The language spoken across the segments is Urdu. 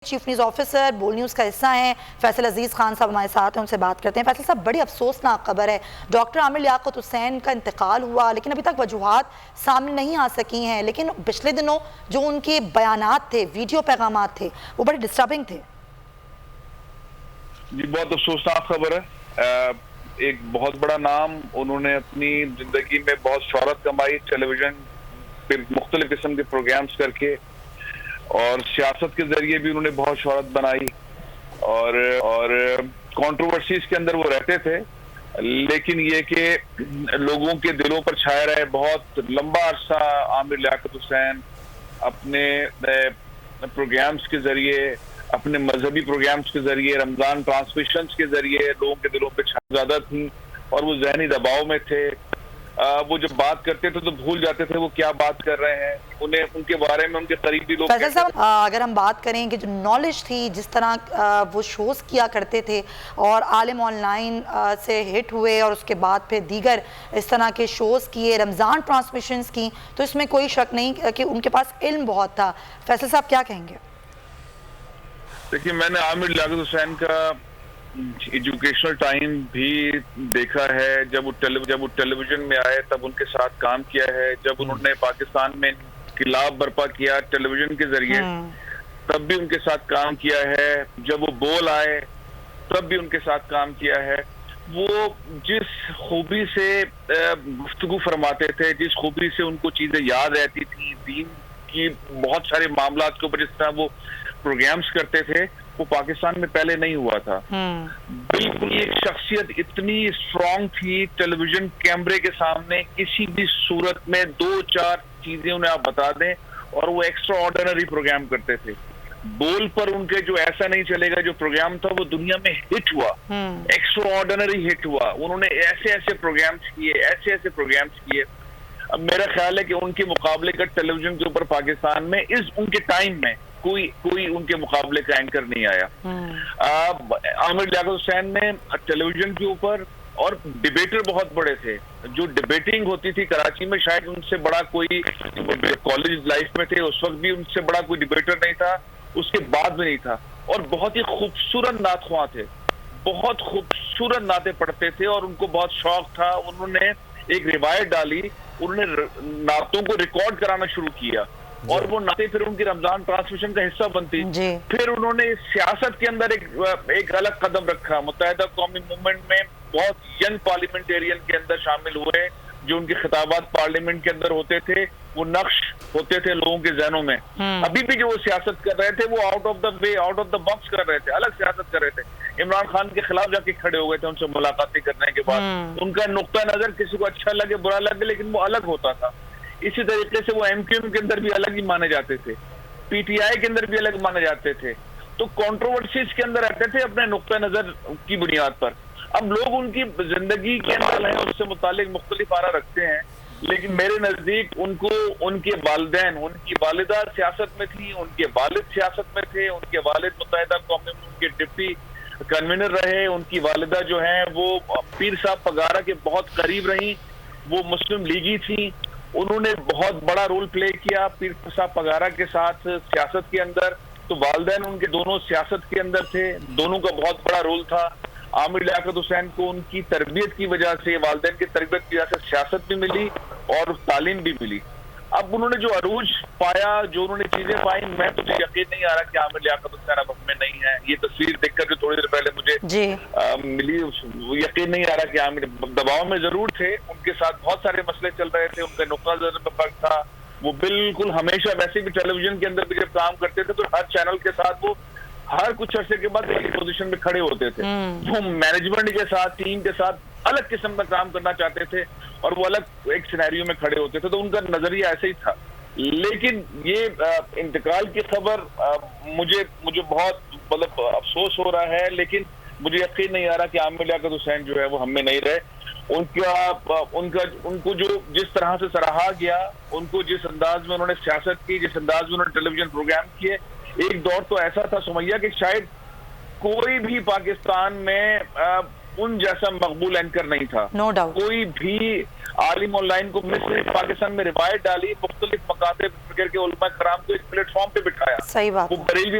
چیف نیوز آفیسر بول نیوز کا حصہ ہیں فیصل عزیز خان صاحب ہمارے ساتھ ہیں، ان سے بات کرتے ہیں۔ فیصل صاحب، بڑی افسوسناک خبر ہے، ڈاکٹر عامر لیاقت حسین کا انتقال ہوا، لیکن ابھی تک وجوہات سامنے نہیں آ سکی ہیں، لیکن پچھلے دنوں جو ان کے بیانات تھے، ویڈیو پیغامات تھے، وہ بڑے ڈسٹربنگ تھے۔ جی، بہت افسوسناک خبر ہے۔ ایک بہت بڑا نام، انہوں نے اپنی زندگی میں بہت شہرت کمائی، ٹیلی ویژن پہ مختلف قسم کے پروگرامز کر کے، اور سیاست کے ذریعے بھی انہوں نے بہت شہرت بنائی، اور کنٹروورسیز کے اندر وہ رہتے تھے، لیکن یہ کہ لوگوں کے دلوں پر چھائے رہے بہت لمبا عرصہ عامر لیاقت حسین اپنے پروگرامز کے ذریعے، اپنے مذہبی پروگرامز کے ذریعے، رمضان ٹرانسمیشنز کے ذریعے لوگوں کے دلوں پہ زیادہ تھیں، اور وہ ذہنی دباؤ میں تھے۔ وہ جب بات کرتے تھے تو بھول جاتے تھے وہ کیا بات کر رہے ہیں، انہیں ان کے بارے میں ان کے قریبی لوگ فیصل صاحب، اگر ہم بات کریں کہ جو نالج تھی، جس طرح وہ شوز کیا کرتے تھے اور عالم آن لائن سے ہٹ ہوئے اور اس کے بعد پھر دیگر اس طرح کے شوز کیے، رمضان ٹرانسمیشنز کی، تو اس میں کوئی شک نہیں کہ ان کے پاس علم بہت تھا۔ فیصل صاحب کیا کہیں گے؟ دیکھیے، میں نے عامر لیاقت حسین کا ایجوکیشنل ٹائم بھی دیکھا ہے۔ جب وہ ٹیلی ویژن میں آئے تب ان کے ساتھ کام کیا ہے، جب انہوں نے پاکستان میں انقلاب برپا کیا ٹیلی ویژن کے ذریعے تب بھی ان کے ساتھ کام کیا ہے، جب وہ بول آئے تب بھی ان کے ساتھ کام کیا ہے۔ وہ جس خوبی سے گفتگو فرماتے تھے، جس خوبی سے ان کو چیزیں یاد رہتی تھی، دین کی بہت سارے معاملات کے اوپر جس طرح وہ پروگرامز کرتے تھے، وہ پاکستان میں پہلے نہیں ہوا تھا۔ بالکل ایک شخصیت اتنی اسٹرانگ تھی، ٹیلی ویژن کیمرے کے سامنے کسی بھی صورت میں دو چار چیزیں انہیں آپ بتا دیں اور وہ ایکسٹرا آرڈینری پروگرام کرتے تھے۔ بول پر ان کے جو ایسا نہیں چلے گا جو پروگرام تھا وہ دنیا میں ہٹ ہوا، ایکسٹرا آرڈینری ہٹ ہوا۔ انہوں نے ایسے پروگرامز کیے۔ اب میرا خیال ہے کہ ان کے مقابلے کا ٹیلی ویژن کے اوپر پاکستان میں ان کے ٹائم میں کوئی ان کے مقابلے کا اینکر نہیں آیا۔ عامر لیاقت حسین نے ٹیلی ویژن کے اوپر، اور ڈیبیٹر بہت بڑے تھے، جو ڈیبیٹنگ ہوتی تھی کراچی میں شاید ان سے بڑا کوئی، کالج لائف میں تھے اس وقت بھی ان سے بڑا کوئی ڈیبیٹر نہیں تھا، اس کے بعد میں نہیں تھا، اور بہت ہی خوبصورت نعت خواں تھے، بہت خوبصورت نعتیں پڑھتے تھے، اور ان کو بہت شوق تھا۔ انہوں نے ایک روایت ڈالی، انہوں نے نعتوں کو ریکارڈ کرانا شروع کیا، اور وہ نعتیں پھر ان کی رمضان ٹرانسمیشن کا حصہ بنتی۔ پھر انہوں نے سیاست کے اندر ایک الگ قدم رکھا، متحدہ قومی موومنٹ میں بہت ینگ پارلیمنٹیرین کے اندر شامل ہوئے، جو ان کے خطابات پارلیمنٹ کے اندر ہوتے تھے وہ نقش ہوتے تھے لوگوں کے ذہنوں میں۔ ابھی بھی جو وہ سیاست کر رہے تھے وہ out of the way, out of the box کر رہے تھے، الگ سیاست کر رہے تھے۔ عمران خان کے خلاف جا کے کھڑے ہو گئے تھے ان سے ملاقاتیں کرنے کے بعد۔ ان کا نقطہ نظر کسی کو اچھا لگے برا لگے، لیکن وہ الگ ہوتا تھا۔ اسی طریقے سے وہ ایم کیو ایم کے اندر بھی الگ ہی مانے جاتے تھے، پی ٹی آئی کے اندر بھی الگ مانے جاتے تھے، تو کنٹروورسیز کے اندر رہتے تھے اپنے نقطہ نظر کی بنیاد پر۔ اب لوگ ان کی زندگی کے اندر ہیں، اس سے متعلق مختلف آرا رکھتے ہیں، لیکن میرے نزدیک ان کو ان کے والدین، ان کی والدہ سیاست میں تھی، ان کے والد سیاست میں تھے، ان کے والد متحدہ قومی کے ڈپٹی کنوینر رہے، ان کی والدہ جو ہیں وہ پیر صاحب پگارا کے بہت قریب رہیں، وہ مسلم لیگی تھیں، انہوں نے بہت بڑا رول پلے کیا پیر صاحب پگارا کے ساتھ سیاست کے اندر۔ تو والدین ان کے دونوں سیاست کے اندر تھے، دونوں کا بہت بڑا رول تھا۔ عامر لیاقت حسین کو ان کی تربیت کی وجہ سے، والدین کی تربیت کی وجہ سے سیاست بھی ملی اور تعلیم بھی ملی۔ اب انہوں نے جو عروج پایا، جو انہوں نے چیزیں پائیں، میں مجھے یقین نہیں آ رہا کہ عامر لیاقت حسین اب ہم میں نہیں ہے۔ یہ تصویر دیکھ کر جو تھوڑی دیر پہلے مجھے ملی، یقین نہیں آ رہا کہ عامر دباؤ میں ضرور تھے، ان کے ساتھ بہت سارے مسئلے چل رہے تھے، ان کا نقطہ نظر میں فرق تھا۔ وہ بالکل ہمیشہ ویسے بھی ٹیلی ویژن کے اندر بھی جب کام کرتے تھے تو ہر چینل کے ساتھ وہ ہر کچھ عرصے کے بعد ایک پوزیشن میں کھڑے ہوتے تھے۔ وہ مینجمنٹ کے ساتھ، ٹیم کے ساتھ الگ قسم کا کام کرنا چاہتے تھے، اور وہ الگ ایک سینیریو میں کھڑے ہوتے تھے، تو ان کا نظریہ ایسے ہی تھا۔ لیکن یہ انتقال کی خبر مجھے بہت افسوس ہو رہا ہے، لیکن مجھے یقین نہیں آ رہا کہ عامر لیاقت حسین جو ہے وہ ہم میں نہیں رہے۔ ان کو جو جس طرح سے سراہا گیا، ان کو جس انداز میں انہوں نے سیاست کی، جس انداز میں انہوں نے ٹیلی ویژن پروگرام کیے، ایک دور تو ایسا تھا سمیہ کہ شاید کوئی بھی پاکستان میں ان جیسا مقبول اینکر نہیں تھا. No doubt. کوئی بھی عالم آن لائن کو مصر پاکستان میں روایت ڈالی, مختلف مکاتب فکر کے علماء کرام کو ایک پلیٹ فارم پہ بٹھایا. صحیح بات. وہ بریلوی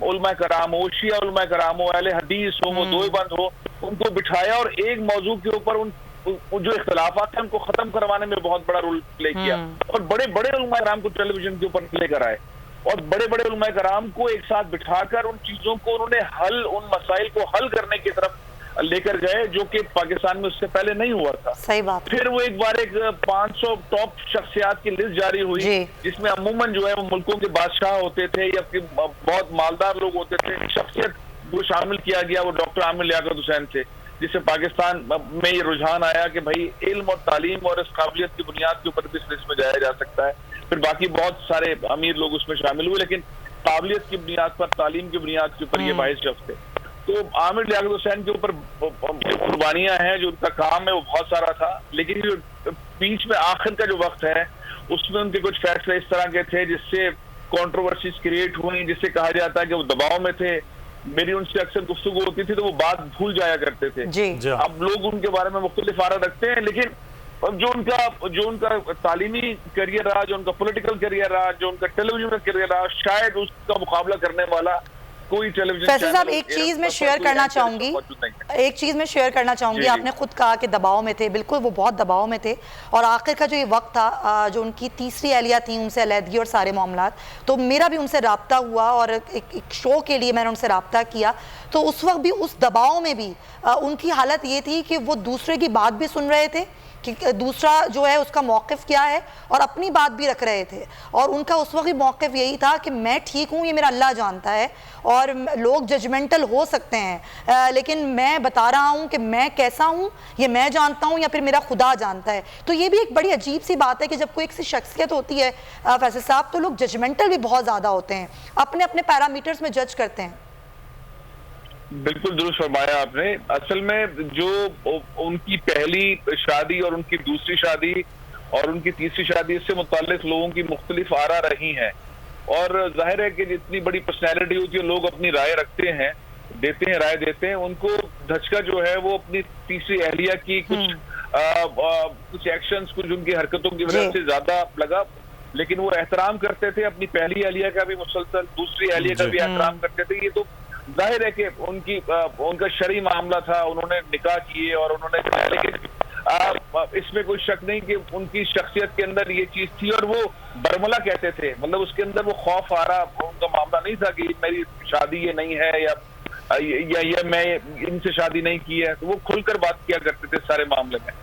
علماء کرام ہو, شیعہ علماء کرام ہو, اہل حدیث ہو, دیوبند ہو, ان کو بٹھایا اور ایک موضوع کے اوپر ان جو اختلافات ہیں ان کو ختم کروانے میں بہت بڑا رول پلے کیا. اور بڑے بڑے علماء کرام کو ٹیلی ویژن کے اوپر لے کر آئے اور بڑے بڑے علماء کرام کو ایک ساتھ بٹھا کر ان چیزوں کو انہوں نے ان مسائل کو حل کرنے کی طرف لے کر گئے جو کہ پاکستان میں اس سے پہلے نہیں ہوا تھا. صحیح بات. پھر وہ ایک بار ایک 500 ٹاپ شخصیات کی لسٹ جاری ہوئی جس میں عموماً جو ہے وہ ملکوں کے بادشاہ ہوتے تھے یا بہت مالدار لوگ ہوتے تھے. شخصیت وہ شامل کیا گیا وہ ڈاکٹر عامر لیاقت حسین تھے, جس سے پاکستان میں یہ رجحان آیا کہ بھائی علم اور تعلیم اور اس قابلیت کی بنیاد کے اوپر بھی اس لسٹ میں جایا جا سکتا ہے. پھر باقی بہت سارے امیر لوگ اس میں شامل ہوئے, لیکن قابلیت کی بنیاد پر, تعلیم کی بنیاد کے اوپر یہ 22 شخص تھے. تو عامر لیاقت حسین کے اوپر قربانیاں ہیں, جو ان کا کام ہے وہ بہت سارا تھا, لیکن جو بیچ میں آخر کا جو وقت ہے اس میں ان کے کچھ فیصلے اس طرح کے تھے جس سے کنٹروورسیز کریٹ ہوئیں, جس سے کہا جاتا ہے کہ وہ دباؤ میں تھے. میری ان سے اکثر گفتگو ہوتی تھی تو وہ بات بھول جایا کرتے تھے. اب لوگ ان کے بارے میں مختلف آرا رکھتے ہیں, لیکن جو ان کا تعلیمی کیریئر رہا, جو ان کا پولیٹیکل کیریئر رہا, جو ان کا ٹیلی ویژن کا کیریئر رہا, شاید اس کا مقابلہ کرنے والا کوئی ٹیلی ویژن. فیصل صاحب ایک چیز میں شیئر کرنا چاہوں گی, آپ نے خود کہا کہ دباؤ میں تھے, بالکل وہ بہت دباؤ میں تھے, اور آخر کا جو یہ وقت تھا جو ان کی تیسری اہلیہ تھی ان سے علیحدگی اور سارے معاملات, تو میرا بھی ان سے رابطہ ہوا اور ایک شو کے لیے میں نے ان سے رابطہ کیا, تو اس وقت بھی اس دباؤ میں بھی ان کی حالت یہ تھی کہ وہ دوسرے کی بات بھی سن رہے تھے کہ دوسرا جو ہے اس کا موقف کیا ہے, اور اپنی بات بھی رکھ رہے تھے. اور ان کا اس وقت موقف یہی تھا کہ میں ٹھیک ہوں, یہ میرا اللہ جانتا ہے, اور لوگ ججمنٹل ہو سکتے ہیں لیکن میں بتا رہا ہوں کہ میں کیسا ہوں یہ میں جانتا ہوں یا پھر میرا خدا جانتا ہے. تو یہ بھی ایک بڑی عجیب سی بات ہے کہ جب کوئی ایک سی شخصیت ہوتی ہے فیصل صاحب, تو لوگ ججمنٹل بھی بہت زیادہ ہوتے ہیں, اپنے اپنے پیرامیٹرز میں جج کرتے ہیں. بالکل درست فرمایا آپ نے. اصل میں جو ان کی پہلی شادی اور ان کی دوسری شادی اور ان کی تیسری شادی, اس سے متعلق لوگوں کی مختلف آرا رہی ہیں, اور ظاہر ہے کہ جتنی بڑی پرسنالٹی ہوتی ہے لوگ اپنی رائے رکھتے ہیں, رائے دیتے ہیں. ان کو دھچکا جو ہے وہ اپنی تیسری اہلیہ کی کچھ ایکشنز, کچھ ان کی حرکتوں کی وجہ سے زیادہ لگا, لیکن وہ احترام کرتے تھے اپنی پہلی اہلیہ کا بھی مسلسل, دوسری اہلیہ کا بھی احترام کرتے تھے. یہ تو ظاہر ہے کہ ان کا شرعی معاملہ تھا, انہوں نے نکاح کیے اور انہوں نے, لیکن اس میں کوئی شک نہیں کہ ان کی شخصیت کے اندر یہ چیز تھی, اور وہ برملا کہتے تھے, مطلب اس کے اندر وہ خوف آ رہا, ان کا معاملہ نہیں تھا کہ میری شادی یہ نہیں ہے یا میں ان سے شادی نہیں کی ہے, تو وہ کھل کر بات کیا کرتے تھے سارے معاملے میں.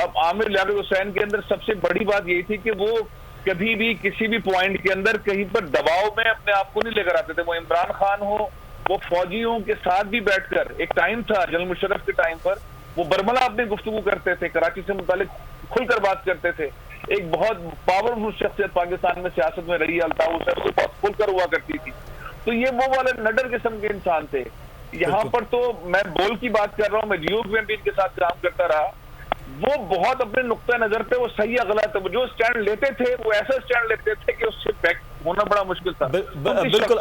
اب عامر لیاقت حسین کے اندر سب سے بڑی بات یہی تھی کہ وہ کبھی بھی کسی بھی پوائنٹ کے اندر کہیں پر دباؤ میں اپنے آپ کو نہیں لے کر آتے تھے. وہ عمران خان ہو, وہ فوجیوں کے ساتھ بھی بیٹھ کر, ایک ٹائم تھا جنرل مشرف کے ٹائم پر, وہ برملا اپنے گفتگو کرتے تھے, کراچی سے متعلق کھل کر بات کرتے تھے. ایک بہت پاورفل شخصیت پاکستان میں سیاست میں رہی, الطاف حسین, وہ بہت کھل کر ہوا کرتی تھی. تو یہ وہ والے نڈر قسم کے انسان تھے. یہاں پر تو میں بول کی بات کر رہا ہوں, میں جیو میں بھی ان کے ساتھ کام کرتا رہا, وہ بہت اپنے نقطہ نظر پہ وہ صحیح غلط ہے, جو سٹینڈ لیتے تھے وہ ایسا سٹینڈ لیتے تھے کہ اس سے بیک ہونا بڑا مشکل تھا. بالکل.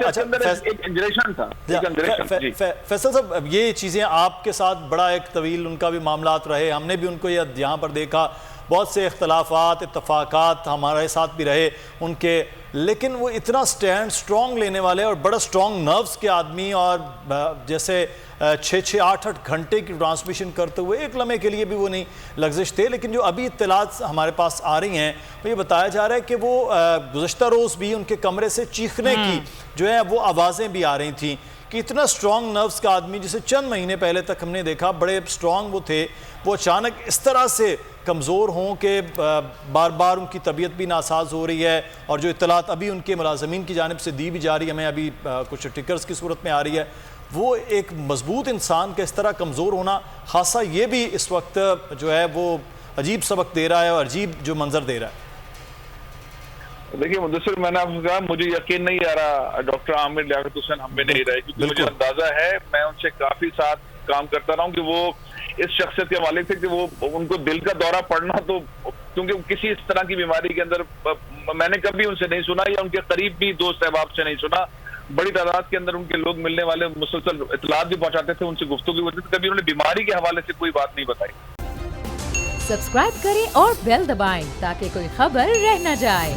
فیصل صاحب, یہ چیزیں آپ کے ساتھ بڑا ایک طویل ان کا بھی معاملات رہے, ہم نے بھی ان کو یہاں پر دیکھا, بہت سے اختلافات اتفاقات ہمارے ساتھ بھی رہے ان کے, لیکن وہ اتنا سٹرونگ لینے والے اور بڑا سٹرونگ نروز کے آدمی, اور جیسے 6-8 گھنٹے کی ٹرانسمیشن کرتے ہوئے ایک لمحے کے لیے بھی وہ نہیں لغزش تھے. لیکن جو ابھی اطلاعات ہمارے پاس آ رہی ہیں وہ یہ بتایا جا رہا ہے کہ وہ گزشتہ روز بھی ان کے کمرے سے چیخنے کی جو ہے وہ آوازیں بھی آ رہی تھیں, کہ اتنا سٹرونگ نروز کا آدمی جسے چند مہینے پہلے تک ہم نے دیکھا بڑے سٹرونگ وہ تھے, وہ اچانک اس طرح سے کمزور ہوں کہ بار بار ان کی طبیعت بھی ناساز ہو رہی ہے, اور جو اطلاعات ابھی ان کے ملازمین کی جانب سے دی بھی جا رہی ہے, ہمیں ابھی کچھ ٹکرز کی صورت میں آ رہی ہے, وہ ایک مضبوط انسان کا اس طرح کمزور ہونا خاصا یہ بھی اس وقت جو ہے وہ عجیب سبق دے رہا ہے اور عجیب جو منظر دے رہا ہے. دیکھیے مدثر, میں نے آپ سے کہا مجھے یقین نہیں آ رہا ڈاکٹر عامر لیاقت حسین ہم میں نہیں رہے, کیونکہ مجھے اندازہ ہے, میں ان سے کافی ساتھ کام کرتا رہا ہوں, کہ وہ اس شخصیت کے مالک تھے کہ وہ ان کو دل کا دورہ پڑنا, تو کیونکہ کسی اس طرح کی بیماری کے اندر میں نے کبھی ان سے نہیں سنا یا ان کے قریب بھی دوست احباب سے نہیں سنا. بڑی تعداد کے اندر ان کے لوگ ملنے والے مسلسل اطلاعات بھی پہنچاتے تھے, ان سے گفتگو ہوتی تھی, کبھی انہوں نے بیماری کے حوالے سے کوئی بات نہیں بتائی. سبسکرائب کریں اور بیل دبائیں تاکہ کوئی خبر رہ نہ جائے.